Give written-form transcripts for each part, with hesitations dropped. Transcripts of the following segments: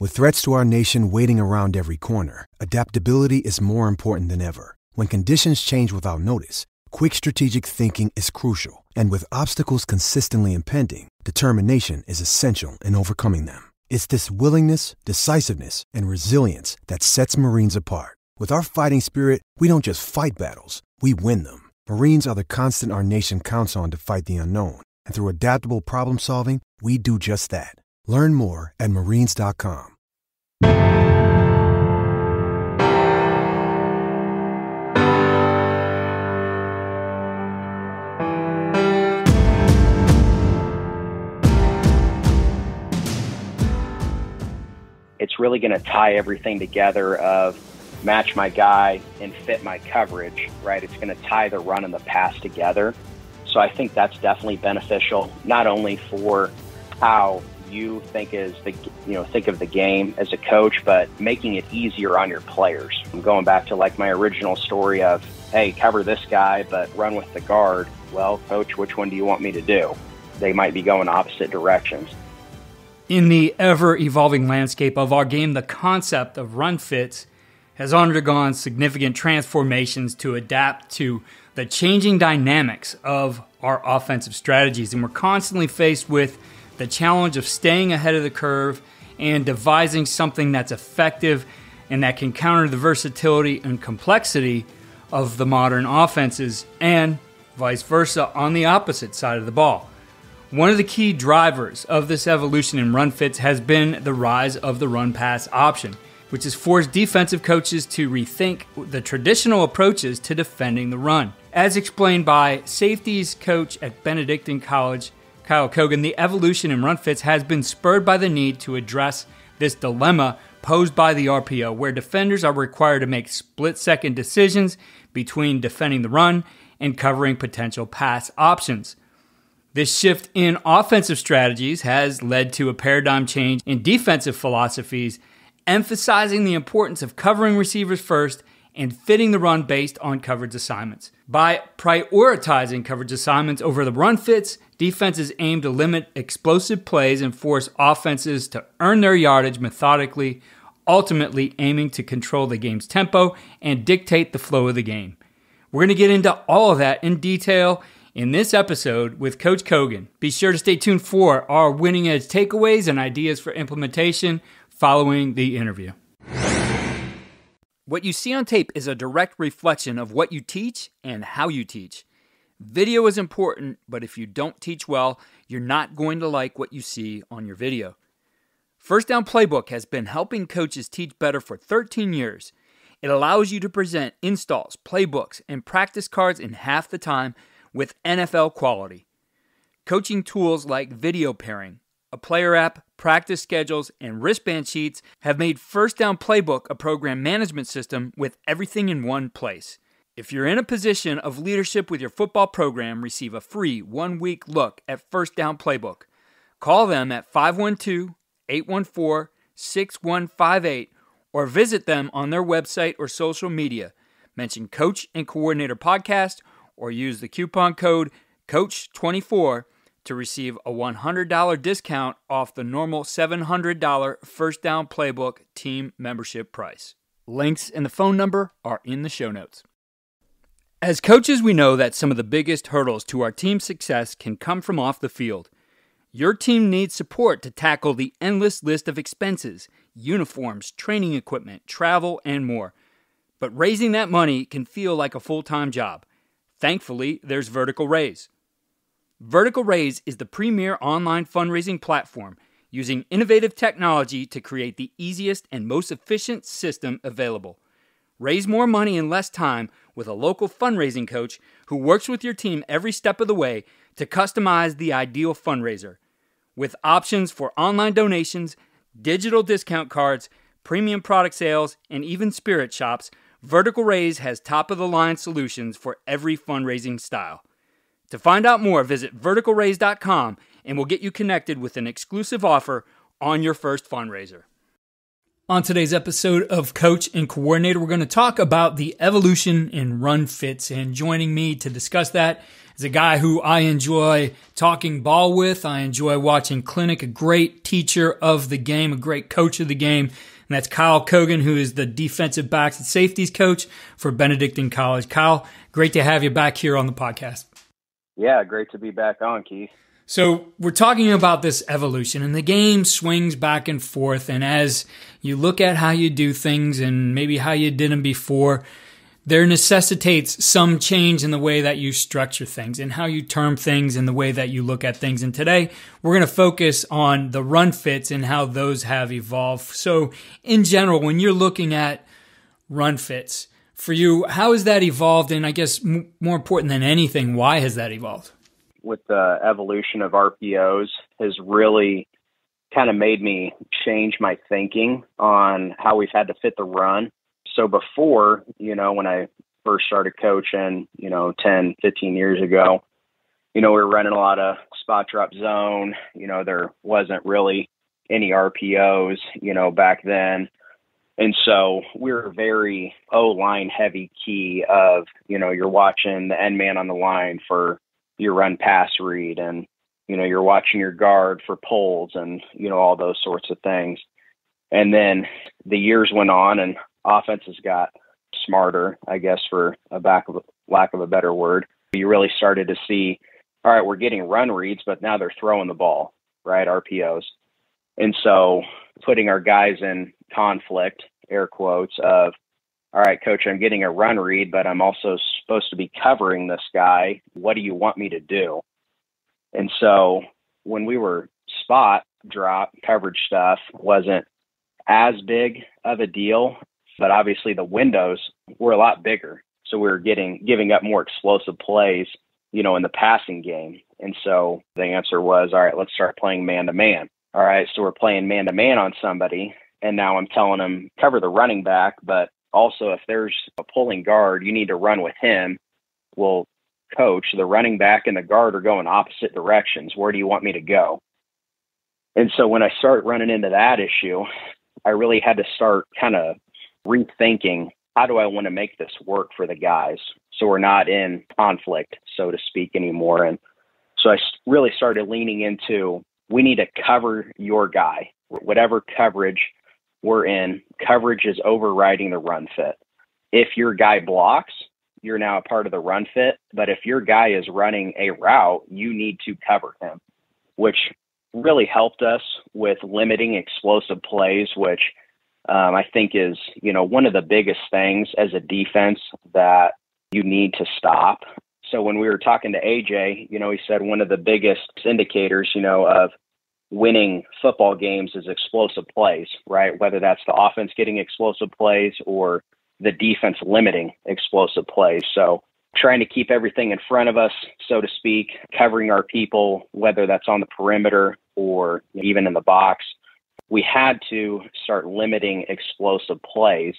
With threats to our nation waiting around every corner, adaptability is more important than ever. When conditions change without notice, quick strategic thinking is crucial. And with obstacles consistently impending, determination is essential in overcoming them. It's this willingness, decisiveness, and resilience that sets Marines apart. With our fighting spirit, we don't just fight battles, we win them. Marines are the constant our nation counts on to fight the unknown. And through adaptable problem solving, we do just that. Learn more at marines.com. It's really going to tie everything together of match my guy and fit my coverage, right? It's going to tie the run and the pass together. So I think that's definitely beneficial, not only for how you think think of the game as a coach, but making it easier on your players. I'm going back to like my original story of, hey, cover this guy, but run with the guard. Well, coach, which one do you want me to do? They might be going opposite directions. In the ever-evolving landscape of our game, the concept of run fits has undergone significant transformations to adapt to the changing dynamics of our offensive strategies. And we're constantly faced with the challenge of staying ahead of the curve and devising something that's effective and that can counter the versatility and complexity of the modern offenses, and vice versa on the opposite side of the ball. One of the key drivers of this evolution in run fits has been the rise of the run-pass option, which has forced defensive coaches to rethink the traditional approaches to defending the run. As explained by Safeties coach at Benedictine College, Kyle Cogan, the evolution in run fits has been spurred by the need to address this dilemma posed by the RPO, where defenders are required to make split-second decisions between defending the run and covering potential pass options. This shift in offensive strategies has led to a paradigm change in defensive philosophies, emphasizing the importance of covering receivers first and fitting the run based on coverage assignments. By prioritizing coverage assignments over the run fits, defenses aim to limit explosive plays and force offenses to earn their yardage methodically, ultimately aiming to control the game's tempo and dictate the flow of the game. We're going to get into all of that in detail in this episode with Coach Cogan. Be sure to stay tuned for our winning edge takeaways and ideas for implementation following the interview. What you see on tape is a direct reflection of what you teach and how you teach. Video is important, but if you don't teach well, you're not going to like what you see on your video. First Down Playbook has been helping coaches teach better for 13 years. It allows you to present installs, playbooks, and practice cards in half the time with NFL quality. Coaching tools like video pairing, a player app, practice schedules, and wristband sheets have made First Down Playbook a program management system with everything in one place. If you're in a position of leadership with your football program, receive a free 1-week look at First Down Playbook. Call them at 512-814-6158 or visit them on their website or social media. Mention Coach and Coordinator Podcast or use the coupon code COACH24 to receive a $100 discount off the normal $700 First Down Playbook team membership price. Links and the phone number are in the show notes. As coaches, we know that some of the biggest hurdles to our team's success can come from off the field. Your team needs support to tackle the endless list of expenses, uniforms, training equipment, travel, and more. But raising that money can feel like a full-time job. Thankfully, there's Vertical Raise. Vertical Raise is the premier online fundraising platform using innovative technology to create the easiest and most efficient system available. Raise more money in less time with a local fundraising coach who works with your team every step of the way to customize the ideal fundraiser. With options for online donations, digital discount cards, premium product sales, and even spirit shops, Vertical Raise has top-of-the-line solutions for every fundraising style. To find out more, visit verticalraise.com and we'll get you connected with an exclusive offer on your first fundraiser. On today's episode of Coach and Coordinator, we're going to talk about the evolution in run fits. And joining me to discuss that is a guy who I enjoy talking ball with. I enjoy watching clinic, a great teacher of the game, a great coach of the game. And that's Kyle Cogan, who is the defensive backs and safeties coach for Benedictine College. Kyle, great to have you back here on the podcast. Yeah, great to be back on, Keith. So we're talking about this evolution, and the game swings back and forth. And as you look at how you do things and maybe how you did them before, there necessitates some change in the way that you structure things and how you term things and the way that you look at things. And today we're going to focus on the run fits and how those have evolved. So in general, when you're looking at run fits, for you, how has that evolved? And I guess more important than anything, why has that evolved? With the evolution of RPOs has really kind of made me change my thinking on how we've had to fit the run. So before, when I first started coaching, 10, 15 years ago, we were running a lot of spot drop zone. There wasn't really any RPOs, back then. And so we were very O-line heavy key of, you're watching the end man on the line for your run pass read, and you're watching your guard for pulls and all those sorts of things. And then the years went on and offenses got smarter, I guess, for lack of a better word. You really started to see, all right, we're getting run reads, but now they're throwing the ball, right? RPOs. And so putting our guys in conflict, air quotes, of, all right, coach, I'm getting a run read, but I'm also supposed to be covering this guy. What do you want me to do? And so when we were spot drop coverage stuff wasn't as big of a deal, but obviously the windows were a lot bigger. So we were giving up more explosive plays, in the passing game. And so the answer was, all right, let's start playing man-to-man. All right, so we're playing man-to-man on somebody, and now I'm telling them cover the running back, but also, if there's a pulling guard, you need to run with him. Well, coach, the running back and the guard are going opposite directions. Where do you want me to go? And so when I started running into that issue, I really had to start kind of rethinking, how do I want to make this work for the guys so we're not in conflict, so to speak, anymore? And so I really started leaning into, we need to cover your guy, whatever coverage we're in. Coverage is overriding the run fit. If your guy blocks, you're now a part of the run fit. But if your guy is running a route, you need to cover him, which really helped us with limiting explosive plays, which I think is, one of the biggest things as a defense that you need to stop. So when we were talking to AJ, he said one of the biggest indicators, of winning football games is explosive plays, right? Whether that's the offense getting explosive plays or the defense limiting explosive plays. So trying to keep everything in front of us, so to speak, covering our people, whether that's on the perimeter or even in the box, we had to start limiting explosive plays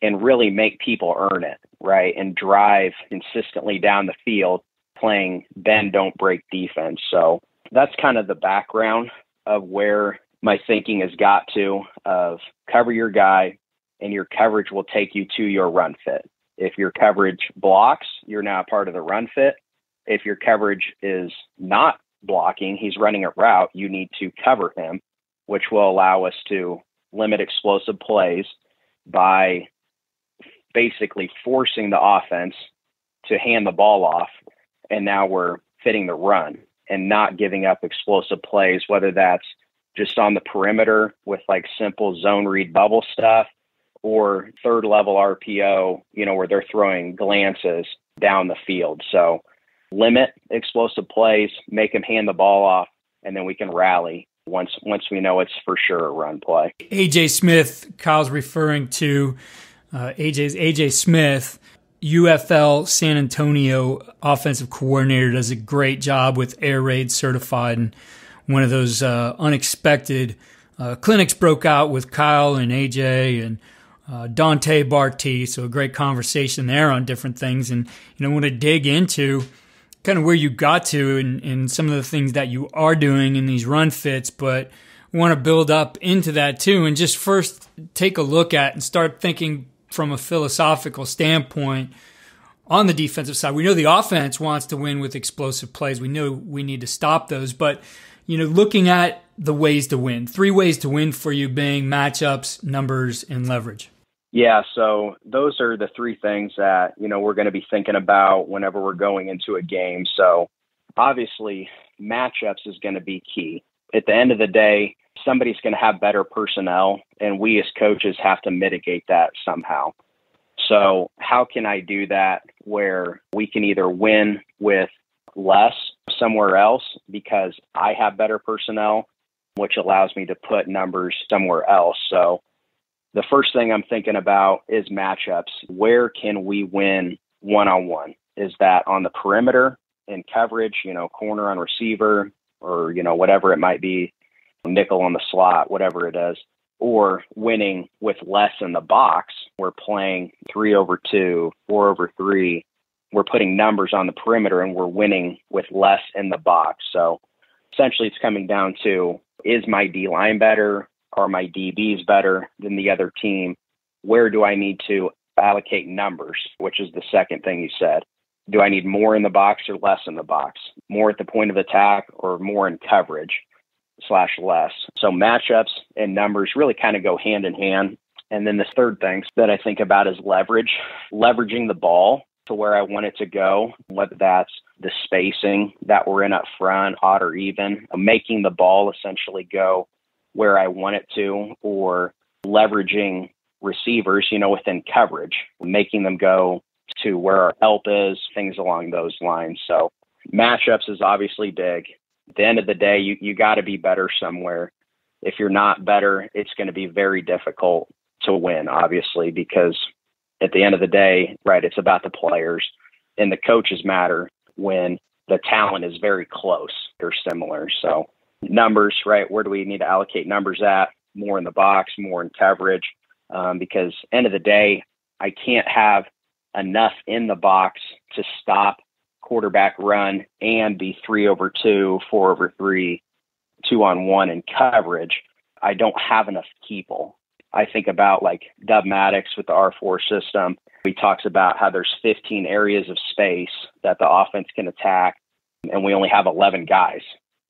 and really make people earn it, right? And drive consistently down the field playing bend, don't break defense. So that's kind of the background of where my thinking has got to, of cover your guy and your coverage will take you to your run fit. If your coverage blocks, you're now a part of the run fit. If your coverage is not blocking, he's running a route, you need to cover him, which will allow us to limit explosive plays by basically forcing the offense to hand the ball off. And now we're fitting the run and not giving up explosive plays, whether that's just on the perimeter with like simple zone read bubble stuff or third level RPO, where they're throwing glances down the field. So limit explosive plays, make them hand the ball off, and then we can rally once we know it's for sure a run play. AJ Smith, Kyle's referring to AJ Smith, UFL San Antonio offensive coordinator, does a great job with Air Raid certified. And one of those unexpected clinics broke out with Kyle and AJ and Dante Barty. So a great conversation there on different things. And, I want to dig into kind of where you got to and some of the things that you are doing in these run fits. But want to build up into that too, and just first take a look at and start thinking from a philosophical standpoint on the defensive side. We know the offense wants to win with explosive plays. We know we need to stop those, but looking at the ways to win, 3 ways to win for you being matchups, numbers, and leverage. Yeah, so those are the 3 things that, we're going to be thinking about whenever we're going into a game. So obviously matchups is going to be key. At the end of the day, somebody's going to have better personnel, and we as coaches have to mitigate that somehow. So how can I do that where we can either win with less somewhere else because I have better personnel, which allows me to put numbers somewhere else. So the first thing I'm thinking about is matchups. Where can we win one-on-one? Is that on the perimeter in coverage, corner on receiver, or, whatever it might be, nickel on the slot, whatever it is, or winning with less in the box? We're playing 3/2, 4/3. We're putting numbers on the perimeter and we're winning with less in the box. So essentially it's coming down to, is my D-line better? Are my DBs better than the other team? Where do I need to allocate numbers, which is the second thing you said. Do I need more in the box or less in the box? More at the point of attack or more in coverage / less? So matchups and numbers really kind of go hand in hand. And then the third thing that I think about is leveraging the ball to where I want it to go, whether that's the spacing that we're in up front, odd or even, making the ball essentially go where I want it to, or leveraging receivers, within coverage, making them go to where our help is, things along those lines. So matchups is obviously big. At the end of the day, you got to be better somewhere. If you're not better, it's going to be very difficult to win, obviously, because at the end of the day, right, it's about the players, and the coaches matter when the talent is very close or similar. So numbers, right, where do we need to allocate numbers at? More in the box, more in coverage, because end of the day, I can't have enough in the box to stop quarterback run and be 3/2, 4/3, 2-on-1 in coverage. I don't have enough people. I think about like Dub Maddox with the R4 system. He talks about how there's 15 areas of space that the offense can attack, and we only have 11 guys.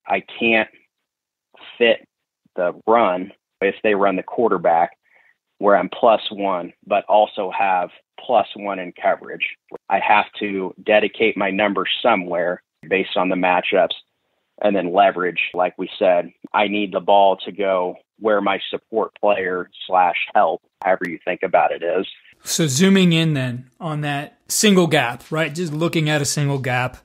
I can't fit the run if they run the quarterback where I'm +1, but also have +1 in coverage. I have to dedicate my numbers somewhere based on the matchups, and then leverage, like we said. I need the ball to go where my support player / help, however you think about it, is. So zooming in then on that single gap, right? Just looking at a single gap,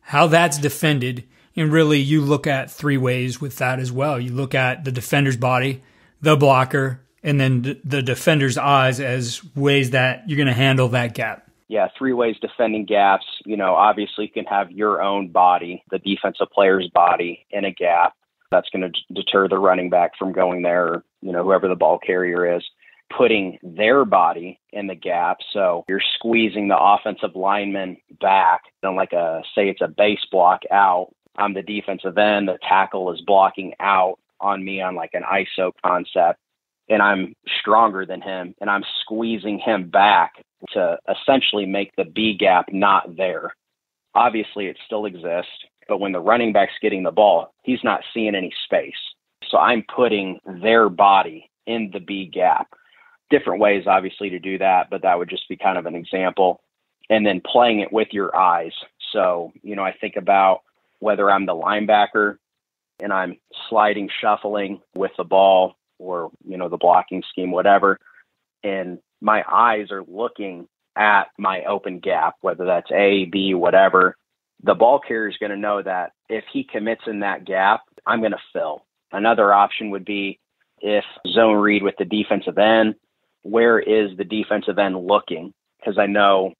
how that's defended. And really you look at 3 ways with that as well. You look at the defender's body, the blocker, and then the defender's eyes as ways that you're going to handle that gap. Yeah, 3 ways defending gaps. Obviously you can have your own body, the defensive player's body, in a gap. That's going to deter the running back from going there, or, whoever the ball carrier is, putting their body in the gap. So you're squeezing the offensive lineman back, say it's a base block out. I'm the defensive end. The tackle is blocking out on me on like an ISO concept, and I'm stronger than him, and I'm squeezing him back to essentially make the B gap not there. Obviously, it still exists, but when the running back's getting the ball, he's not seeing any space. So I'm putting their body in the B gap. Different ways, obviously, to do that, but that would just be kind of an example. And then playing it with your eyes. So, I think about whether I'm the linebacker and I'm sliding, shuffling with the ball, or, the blocking scheme, whatever, and my eyes are looking at my open gap, whether that's A, B, whatever. The ball carrier is going to know that if he commits in that gap, I'm going to fill. Another option would be if zone read with the defensive end, where is the defensive end looking? Because I know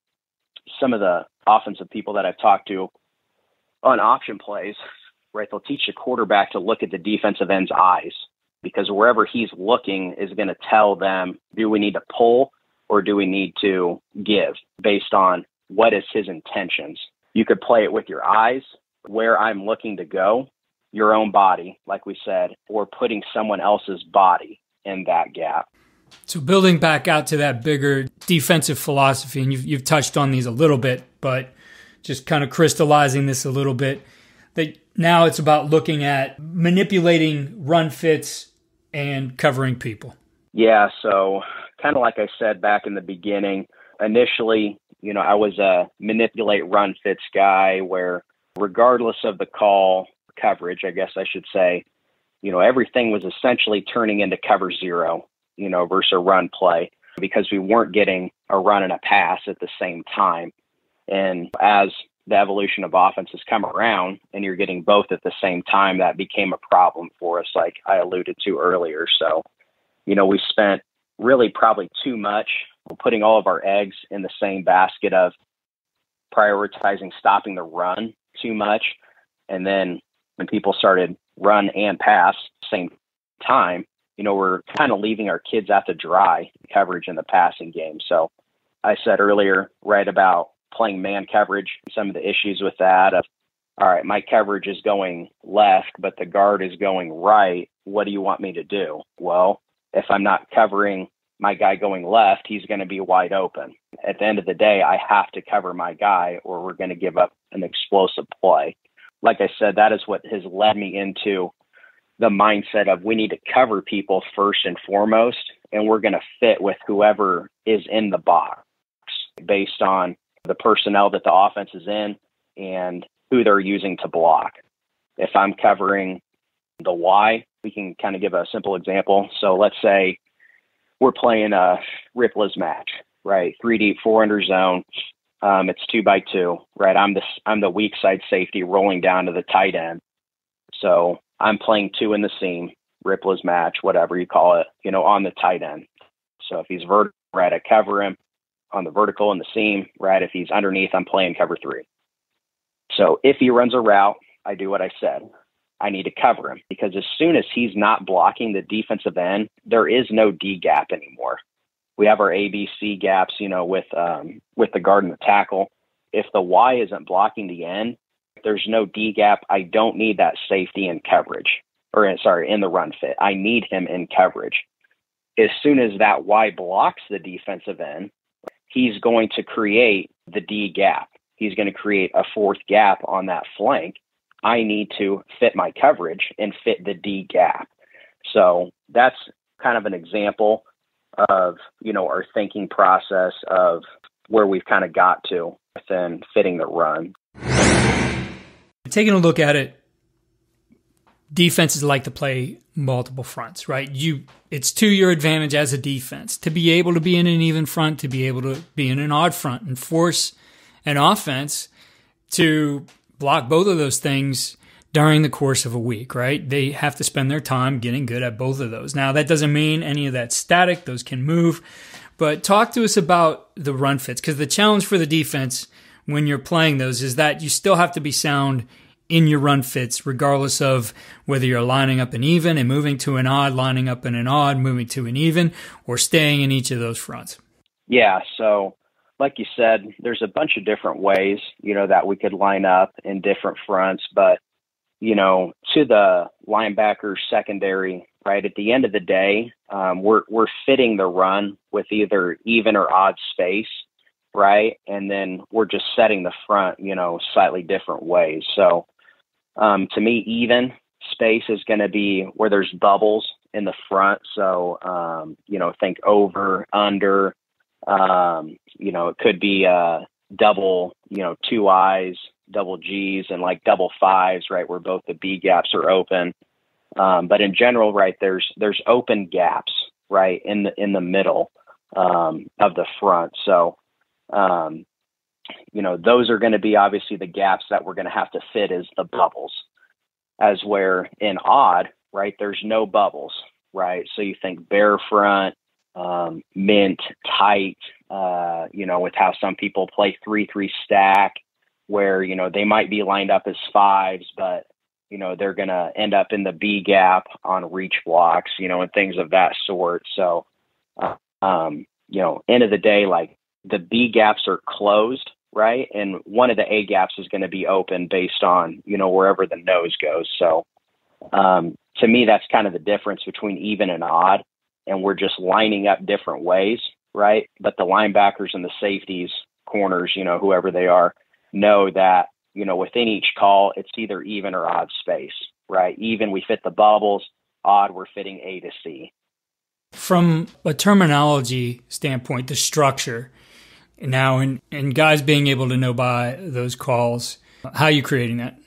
some of the offensive people that I've talked to on option plays, right, they'll teach the quarterback to look at the defensive end's eyes, because wherever he's looking is going to tell them, do we need to pull or do we need to give, based on what is his intentions. You could play it with your eyes, where I'm looking to go, your own body, like we said, or putting someone else's body in that gap. So building back out to that bigger defensive philosophy, and you've touched on these a little bit, but just kind of crystallizing this a little bit, that now it's about looking at manipulating run fits and covering people. Yeah, so kind of like I said back in the beginning, initially, I was a manipulate run fits guy where regardless of the call coverage, I guess I should say, everything was essentially turning into cover zero, versus a run play, because we weren't getting a run and a pass at the same time. And as the evolution of offense has come around and you're getting both at the same time, that became a problem for us, like I alluded to earlier. So, we spent really probably too much putting all of our eggs in the same basket of prioritizing stopping the run too much. And then when people started run and pass at the same time, we're kind of leaving our kids out to dry coverage in the passing game. So I said earlier, right, about playing man coverage, some of the issues with that of, all right, my coverage is going left, but the guard is going right. What do you want me to do? Well, if I'm not covering my guy going left, he's going to be wide open. At the end of the day, I have to cover my guy or we're going to give up an explosive play. Like I said, that is what has led me into the mindset of we need to cover people first and foremost, and we're going to fit with whoever is in the box based on the personnel that the offense is in and who they're using to block. If I'm covering the Y, we can kind of give a simple example. So let's say we're playing a ripless match, right? 3 deep, 4 under zone. It's 2x2, right? I'm the weak side safety rolling down to the tight end. So I'm playing 2 in the seam, ripless match, whatever you call it, on the tight end. So if he's vertical, right, I cover him on the vertical and the seam, right? If he's underneath, I'm playing cover 3. So if he runs a route, I do what I said. I need to cover him because as soon as he's not blocking the defensive end, there is no D gap anymore. We have our ABC gaps, with the guard and the tackle. If the Y isn't blocking the end, there's no D gap. I don't need that safety in coverage, in the run fit. I need him in coverage. As soon as that Y blocks the defensive end, he's going to create the D gap. He's going to create a 4th gap on that flank. I need to fit my coverage and fit the D gap. So that's kind of an example of, our thinking process of where we've kind of got to within fitting the run. Taking a look at it, defenses like to play multiple fronts, right? It's to your advantage as a defense to be able to be in an even front, to be able to be in an odd front and force an offense to block both of those things during the course of a week, right? They have to spend their time getting good at both of those. Now, that doesn't mean any of that's static. Those can move. But talk to us about the run fits, because the challenge for the defense when you're playing those is that you still have to be sound in your run fits, regardless of whether you're lining up an even and moving to an odd, lining up in an odd, moving to an even, or staying in each of those fronts. Yeah, so like you said, there's a bunch of different ways, that we could line up in different fronts. But, to the linebacker secondary, right, at the end of the day, we're fitting the run with either even or odd space, right? And then we're just setting the front, slightly different ways. So to me, even space is going to be where there's bubbles in the front. So, think over, under, it could be double, 2 I's, double G's, and like double 5s, right, where both the B gaps are open. But in general, right, there's open gaps, right, in the middle of the front. So, those are going to be obviously the gaps that we're going to have to fit as the bubbles. As where in odd, right, there's no bubbles, right? So you think bare front, mint, tight, with how some people play 3-3 stack, where, they might be lined up as 5s, but, they're going to end up in the B gap on reach blocks, and things of that sort. So, end of the day, like the B gaps are closed, right? And one of the A gaps is going to be open based on, wherever the nose goes. So To me, that's kind of the difference between even and odd. And we're just lining up different ways, right? But the linebackers and the safeties, corners, whoever they are, know that, within each call, it's either even or odd space, right? Even, we fit the bubbles. Odd, we're fitting A to C. From a terminology standpoint, the structure now, and guys being able to know by those calls, how are you creating that?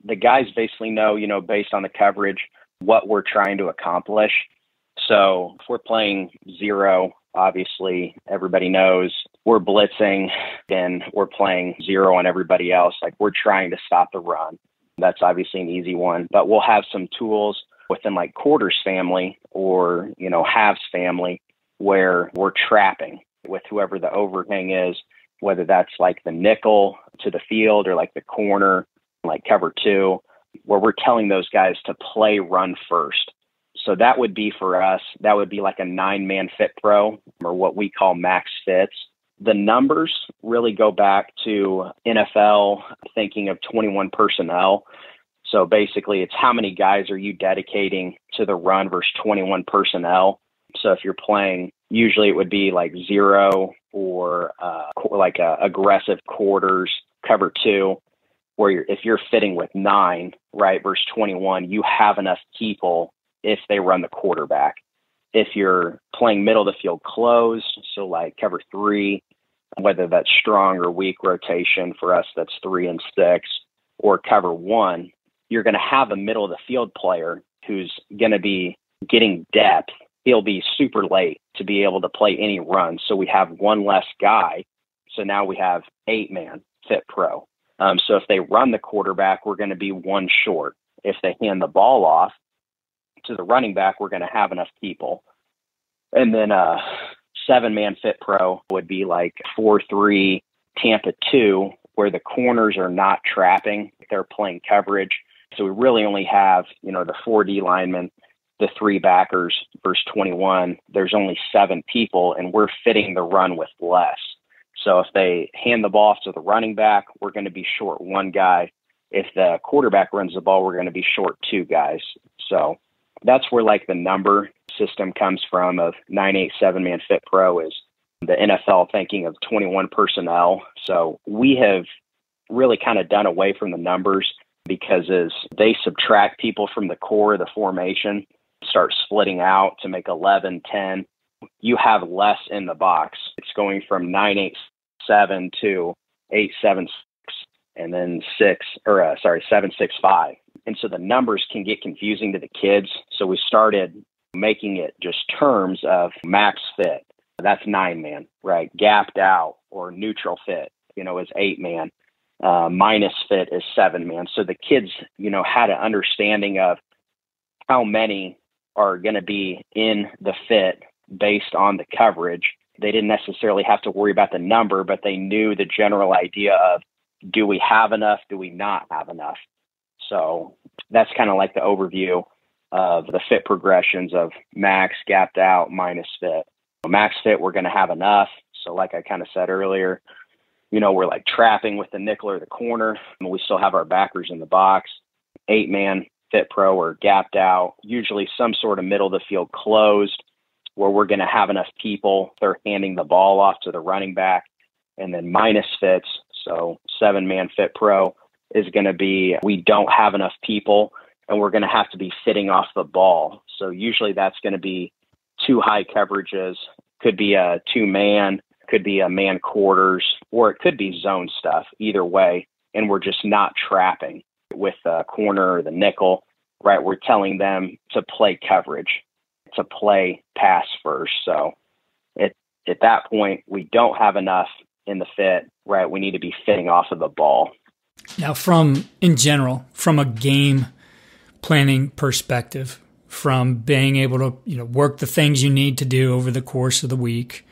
The guys basically know, based on the coverage, what we're trying to accomplish. So if we're playing zero, obviously everybody knows we're blitzing and we're playing zero on everybody else. Like, we're trying to stop the run. That's obviously an easy one, but we'll have some tools within like quarters family or, halves family where we're trapping with whoever the overhang is, whether that's like the nickel to the field or like the corner, like cover 2, where we're telling those guys to play run first. So that would be for us, that would be like a 9-man fit pro, or what we call max fits. The numbers really go back to NFL thinking of 21 personnel. So basically, it's how many guys are you dedicating to the run versus 21 personnel. So if you're playing, usually it would be like 0 or like a aggressive quarters, cover 2, where if you're fitting with 9, right, versus 21, you have enough people if they run the quarterback. If you're playing middle of the field closed, so like cover 3, whether that's strong or weak rotation, for us that's 3 and 6, or cover 1, you're going to have a middle of the field player who's going to be getting depth. He'll be super late to be able to play any run. So we have one less guy. So now we have 8-man fit pro. So if they run the quarterback, we're going to be 1 short. If they hand the ball off to the running back, we're going to have enough people. And then 7-man fit pro would be like 4-3 Tampa 2, where the corners are not trapping. They're playing coverage. So we really only have, the 4D linemen, the 3 backers versus 21. There's only 7 people, and we're fitting the run with less. So if they hand the ball off to the running back, we're going to be short 1 guy. If the quarterback runs the ball, we're going to be short 2 guys. So that's where like the number system comes from of 9-8 7-man fit pro, is the NFL thinking of 21 personnel. So we have really kind of done away from the numbers, because as they subtract people from the core of the formation, start splitting out to make 11, 10, you have less in the box. It's going from 9-8 7 to 8-7 6, and then 7-6-5. And so the numbers can get confusing to the kids. So we started making it just terms of max fit. That's 9-man, right? Gapped out or neutral fit, is 8-man. Minus fit is 7-man. So the kids, had an understanding of how many are going to be in the fit based on the coverage. They didn't necessarily have to worry about the number, but they knew the general idea of, do we have enough? Do we not have enough? So that's kind of like the overview of the fit progressions of max, gapped out, minus fit. Max fit, we're going to have enough. So like I kind of said earlier, we're like trapping with the nickel or the corner, and we still have our backers in the box. 8-man fit pro or gapped out, usually some sort of middle of the field closed, where we're going to have enough people. They're handing the ball off to the running back. And then minus fits, so 7-man fit pro, is going to be, we don't have enough people, and we're going to have to be fitting off the ball. So usually that's going to be 2 high coverages, could be a 2-man, could be a man quarters, or it could be zone stuff, either way. And we're just not trapping with the corner or the nickel, right? We're telling them to play coverage, to play pass first. So at that point, we don't have enough in the fit, right? We need to be fitting off of the ball. Now, in general, from a game planning perspective, from being able to work the things you need to do over the course of the week,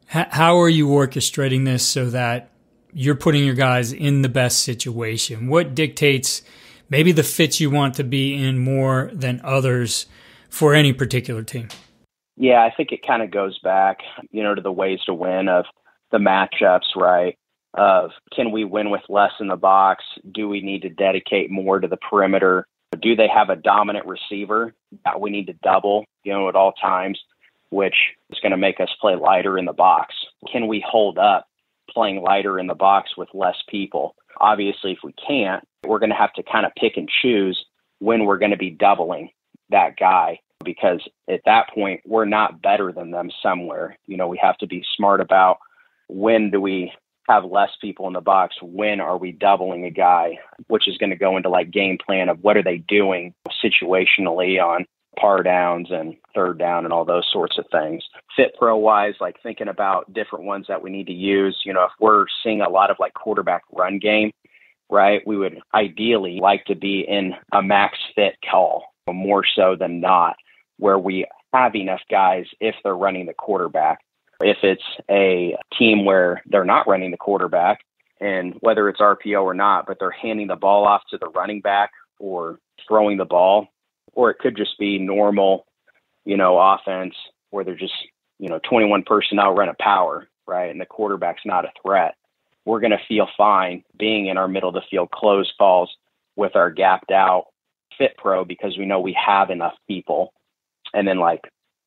how are you orchestrating this so that you're putting your guys in the best situation? What dictates maybe the fits you want to be in more than others for any particular team? Yeah, I think it kind of goes back, to the ways to win of the matchups, right? Of, can we win with less in the box? Do we need to dedicate more to the perimeter? Do they have a dominant receiver that we need to double, at all times, which is going to make us play lighter in the box? Can we hold up playing lighter in the box with less people? Obviously, if we can't, we're going to have to kind of pick and choose when we're going to be doubling that guy, because at that point, we're not better than them somewhere. We have to be smart about when do we have less people in the box? When are we doubling a guy? Which is going to go into like game plan of what are they doing situationally on par downs and third down and all those sorts of things. Fit pro wise, like thinking about different ones that we need to use. If we're seeing a lot of like quarterback run game, right, we would ideally like to be in a max fit call more so than not, where we have enough guys if they're running the quarterback. If it's a team where they're not running the quarterback, and whether it's RPO or not, but they're handing the ball off to the running back or throwing the ball, or it could just be normal, offense where they're just, 21 personnel run a power, right? And the quarterback's not a threat. We're going to feel fine being in our middle of the field closed calls with our gapped out fit pro, because we know we have enough people. And then like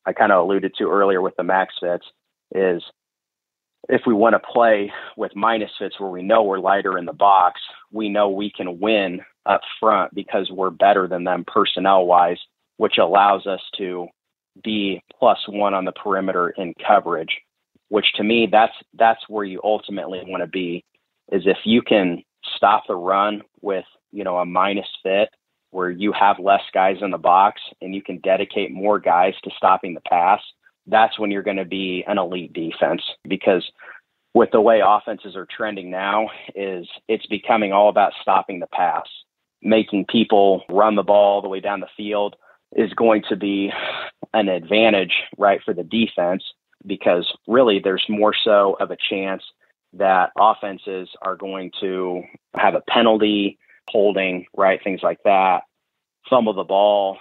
I kind of alluded to earlier with the max fits, is if we want to play with minus fits where we know we're lighter in the box, we know we can win up front because we're better than them personnel wise, which allows us to be +1 on the perimeter in coverage, which to me, that's where you ultimately want to be, is if you can stop the run with, a minus fit where you have less guys in the box and you can dedicate more guys to stopping the pass. That's when you're going to be an elite defense, because with the way offenses are trending now is it's becoming all about stopping the pass. Making people run the ball all the way down the field is going to be an advantage, right, for the defense, because really there's more so of a chance that offenses are going to have a penalty, holding, right, things like that, fumble the ball,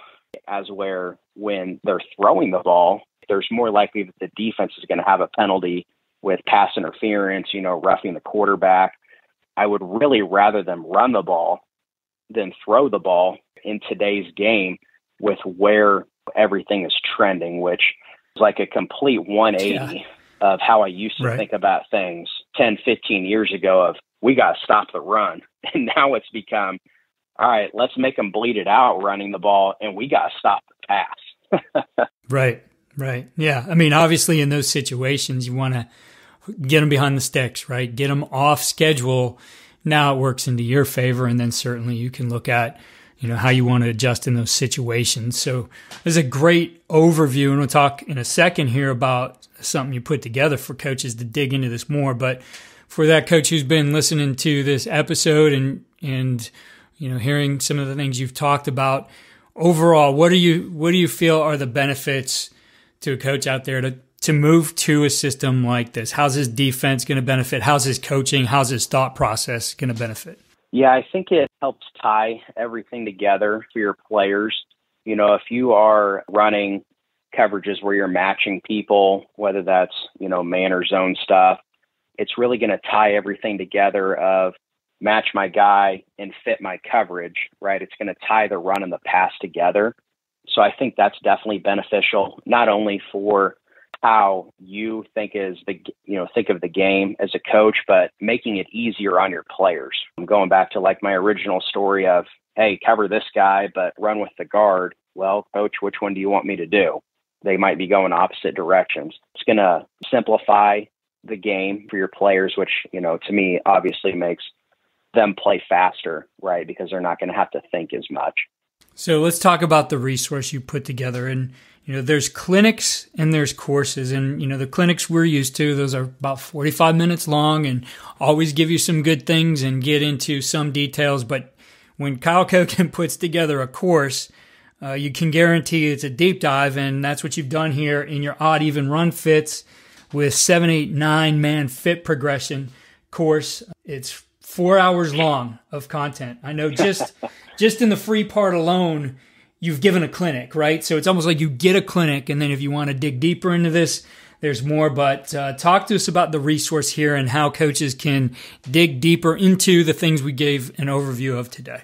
as where when they're throwing the ball, there's more likely that the defense is going to have a penalty with pass interference, roughing the quarterback. I would really rather them run the ball than throw the ball in today's game with where everything is trending, which is like a complete 180 of how I used to think about things 10, 15 years ago of we got to stop the run. And now it's become, all right, let's make them bleed it out running the ball, and we got to stop the pass. Right. Yeah. I mean, obviously in those situations, you want to get them behind the sticks, right? Get them off schedule. Now it works into your favor. And then certainly you can look at, how you want to adjust in those situations. So there's a great overview, and we'll talk in a second here about something you put together for coaches to dig into this more. But for that coach who's been listening to this episode and hearing some of the things you've talked about, overall, what do you feel are the benefits to a coach out there to move to a system like this? How's his defense going to benefit? How's his coaching? How's his thought process going to benefit? Yeah, I think it helps tie everything together for your players. If you are running coverages where you're matching people, whether that's, man or zone stuff, it's really going to tie everything together of match my guy and fit my coverage, right? It's going to tie the run and the pass together. So I think that's definitely beneficial, not only for how you think of the game as a coach, but making it easier on your players. I'm going back to like my original story of, hey, cover this guy, but run with the guard. Well, coach, which one do you want me to do? They might be going opposite directions. It's going to simplify the game for your players, which, to me, obviously makes them play faster, right? Because they're not going to have to think as much. So let's talk about the resource you put together. And, there's clinics and there's courses. And, the clinics we're used to, those are about 45 minutes long and always give you some good things and get into some details. But when Kyle Cogan puts together a course, you can guarantee it's a deep dive. And that's what you've done here in your odd even run fits with 7, 8, 9 man fit progression course. It's 4 hours long of content. I know just in the free part alone, you've given a clinic, right? So it's almost like you get a clinic, and then if you want to dig deeper into this, there's more. But talk to us about the resource here and how coaches can dig deeper into the things we gave an overview of today.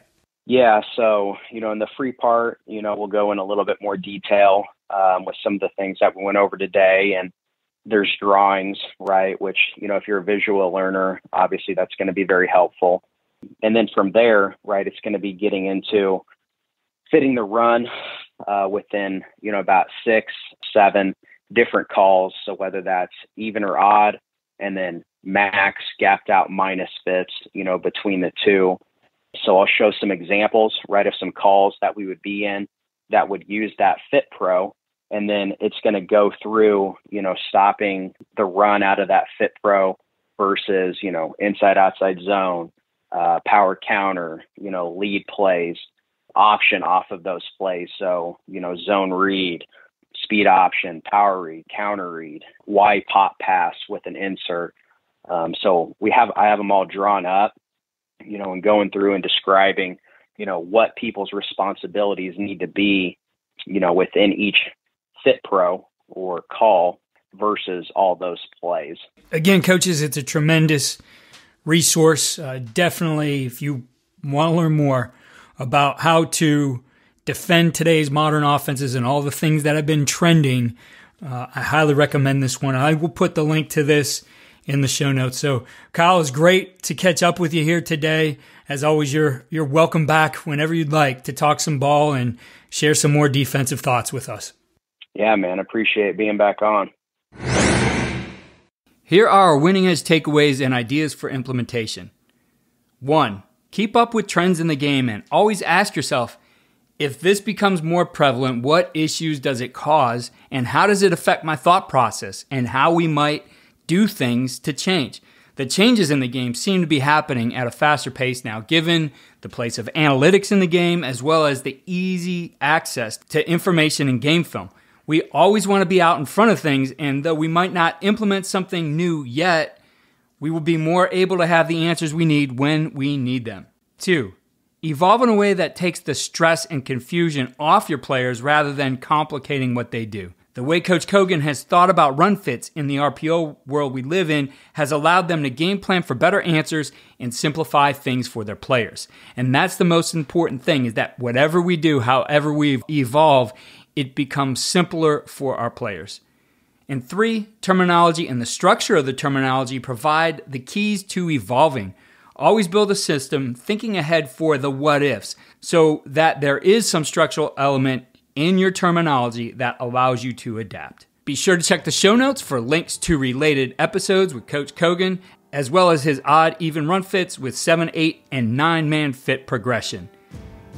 Yeah. So, in the free part, we'll go in a little bit more detail with some of the things that we went over today. And there's drawings, right? Which, if you're a visual learner, obviously that's going to be very helpful. And then from there, right, it's going to be getting into fitting the run within, about 6, 7 different calls. So whether that's even or odd, and then max gapped out minus fits, between the two. So I'll show some examples, right, of some calls that we would be in that would use that fit pro. And then it's going to go through, stopping the run out of that fit pro versus, inside, outside zone, power counter, lead plays, option off of those plays. So, zone read, speed option, power read, counter read, Y pop pass with an insert. So I have them all drawn up, and going through and describing, what people's responsibilities need to be, within each fit pro or call versus all those plays. Again, coaches, it's a tremendous resource. Definitely, if you want to learn more about how to defend today's modern offenses and all the things that have been trending, I highly recommend this one. I will put the link to this in the show notes. So, Kyle, it's great to catch up with you here today. As always, you're welcome back whenever you'd like to talk some ball and share some more defensive thoughts with us. Yeah, man, appreciate being back on. Here are our winning edge takeaways and ideas for implementation. 1. Keep up with trends in the game and always ask yourself, if this becomes more prevalent, what issues does it cause and how does it affect my thought process and how we might do things to change? The changes in the game seem to be happening at a faster pace now, given the place of analytics in the game as well as the easy access to information in game film. We always want to be out in front of things, and though we might not implement something new yet, we will be more able to have the answers we need when we need them. 2. Evolve in a way that takes the stress and confusion off your players rather than complicating what they do. The way Coach Cogan has thought about run fits in the RPO world we live in has allowed them to game plan for better answers and simplify things for their players. And that's the most important thing, is that whatever we do, however we evolve, it becomes simpler for our players. And 3, terminology and the structure of the terminology provide the keys to evolving. Always build a system thinking ahead for the what ifs so that there is some structural element in your terminology that allows you to adapt. Be sure to check the show notes for links to related episodes with Coach Cogan, as well as his odd, even run fits with 7, 8, and 9-man fit progression.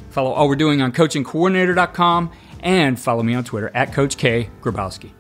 Follow all we're doing on coachingcoordinator.com and follow me on Twitter at Coach K. Grabowski.